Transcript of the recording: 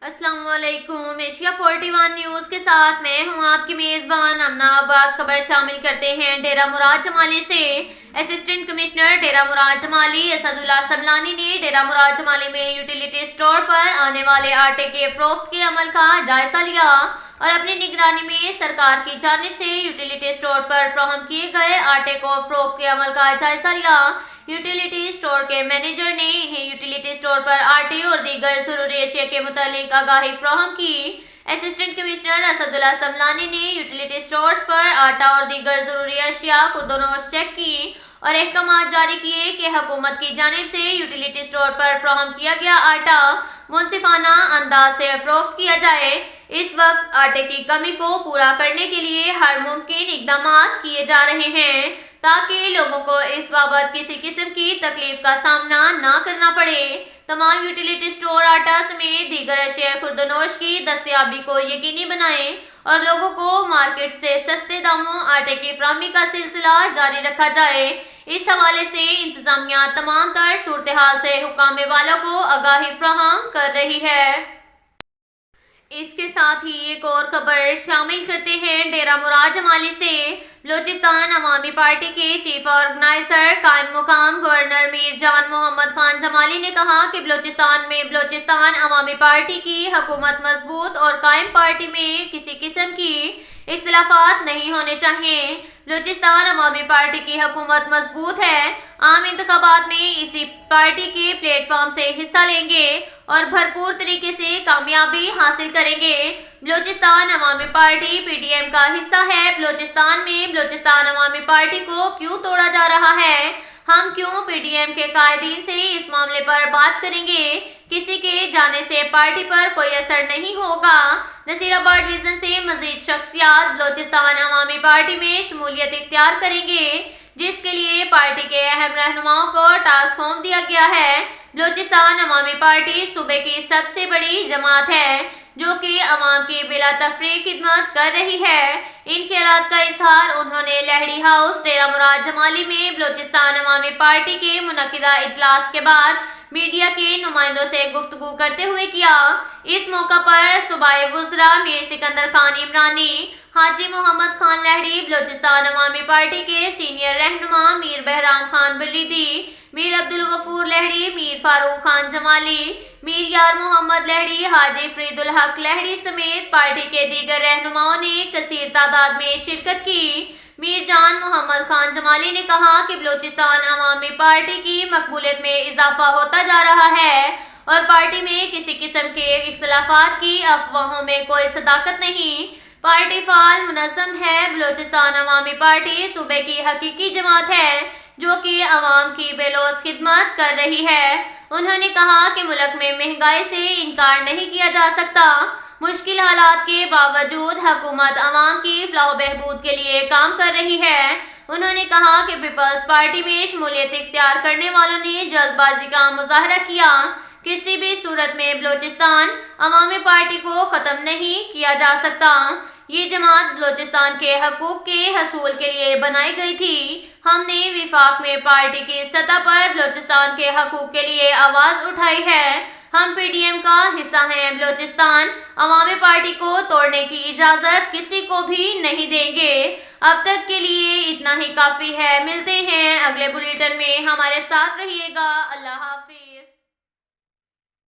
अस्सलाम वालेकुम। Asia 41 news के साथ मैं हूं आपकी मेजबान अमना अब्बास। खबर शामिल करते हैं डेरा मुराद जमाली से। असिस्टेंट कमिश्नर डेरा मुराद जमाली असदुल्ला समलानी ने डेरा मुराद जमाली में यूटिलिटी स्टोर पर आने वाले आटे के फरोख्त के अमल का जायजा लिया और अपनी निगरानी में सरकार की जानिब से यूटिलिटी स्टोर पर फराहम किए गए आटे को फरोख्त के अमल का जायजा लिया। यूटिलिटी स्टोर के मैनेजर ने इन्हें यूटिलिटी स्टोर पर आटे और दीगर जरूरी अशिया के मुतालिक आगाही फराहम की। असिस्टेंट कमिश्नर असदुल्ला समलानी ने यूटिलिटी स्टोर्स पर आटा और दीगर जरूरी अशिया खुर्दनोश चेक की और अहकामात जारी किए कि हुकूमत की जानिब से यूटिलिटी स्टोर पर फराहम किया गया आटा मुनसिफाना अंदाज से फरोख्त किया जाए। इस वक्त आटे की कमी को पूरा करने के लिए हर मुमकिन इकदाम किए जा रहे हैं ताकि लोगों को इस बाबत किसी किस्म की तकलीफ का सामना न करना पड़े। तमाम यूटिलिटी स्टोर आटा समेत दीगर अशिया खुर्दनोश की दस्तयाबी को यकीनी बनाएं और लोगों को मार्केट से सस्ते दामों आटे की फराहमी का सिलसिला जारी रखा जाए। इस हवाले से इंतजामिया तमाम तर सूरत हाल से हुक्काम वालों को आगाही फराहम कर रही है। इसके साथ ही एक और खबर शामिल करते हैं डेरा मुराद जमाली से। बलोचिस्तान अवामी पार्टी के चीफ ऑर्गेनाइजर कायम मुकाम गवर्नर मीर जान मोहम्मद खान जमाली ने कहा कि बलोचिस्तान अवामी पार्टी की हुकूमत मजबूत और कायम पार्टी में किसी किस्म की इख्तिलाफात नहीं होने चाहिए। बलोचिस्तान अवामी पार्टी की हुकूमत मजबूत है। आम इंतखाबात में इसी पार्टी के प्लेटफॉर्म से हिस्सा लेंगे और भरपूर तरीके से कामयाबी हासिल करेंगे। बलोचिस्तान अवामी पार्टी पीडीएम का हिस्सा है। बलोचिस्तान में बलोचिस्तान अवामी पार्टी को क्यों तोड़ा जा रहा है? हम क्यों पीडीएम के कायदीन से इस मामले पर बात करेंगे? किसी के जाने से पार्टी पर कोई असर नहीं होगा। नसीराबाद डिवीजन से मजीद शख्सियात बलोचिस्तान अवामी पार्टी में शमूलियत इख्तियार करेंगे जिसके लिए पार्टी के अहम रहनुमाओं को टास्क सौंप दिया गया है। बलोचिस्तान अवामी पार्टी सूबे की सबसे बड़ी जमात है जो कि अवाम की बिला तफरीक खिदमत कर रही है। इन ख्यालात का इजहार उन्होंने लहड़ी हाउस डेरा मुराद जमाली में बलोचिस्तान अवामी पार्टी के मुनक्किदा इजलास के बाद मीडिया के नुमाइंदों से गुफ्तगू करते हुए किया। इस मौका पर सूबाई वुज़रा मीर सिकंदर खान इमरानी, हाजी मोहम्मद खान लहड़ी, बलोचिस्तान अवामी पार्टी के सीनियर रहनुमा मीर बहराम खान बलीदी, मीर अब्दुल गफूर लहड़ी, मीर फारूक खान जमाली, मीर यार मोहम्मद लहड़ी, हाजी फरीदुल हक लहड़ी समेत पार्टी के दीगर रहनुमाओं ने कसीर तादाद में शिरकत की। मीर जान मोहम्मद खान जमाली ने कहा कि बलोचिस्तान अवामी पार्टी की मकबूलियत में इजाफा होता जा रहा है और पार्टी में किसी किस्म के इख्तिलाफात की अफवाहों में कोई सदाकत नहीं। पार्टी फाल मुनज़्ज़म है। बलोचिस्तान अवामी पार्टी सूबे की हकीकी जमात है जो कि अवाम की बेलौस खिदमत कर रही है। उन्होंने कहा कि मुल्क में महंगाई से इनकार नहीं किया जा सकता। मुश्किल हालात के बावजूद हुकूमत अवाम की फलाह बहबूद के लिए काम कर रही है। उन्होंने कहा कि पीपल्स पार्टी में शमूलियत इख्तियार करने वालों ने जल्दबाजी का मुजाहरा किया। किसी भी सूरत में बलोचिस्तान अवामी पार्टी को ख़त्म नहीं किया जा सकता। ये जमात बलोचिस्तान के हकूक़ के हसूल के लिए बनाई गई थी। हमने विफाक में पार्टी की सतह पर बलोचिस्तान के हकूक़ के लिए आवाज़ उठाई है। हम पीडीएम का हिस्सा हैं। बलोचिस्तान अवामी पार्टी को तोड़ने की इजाज़त किसी को भी नहीं देंगे। अब तक के लिए इतना ही काफ़ी है। मिलते हैं अगले बुलेटिन में। हमारे साथ रहिएगा। अल्लाह हाफिज़।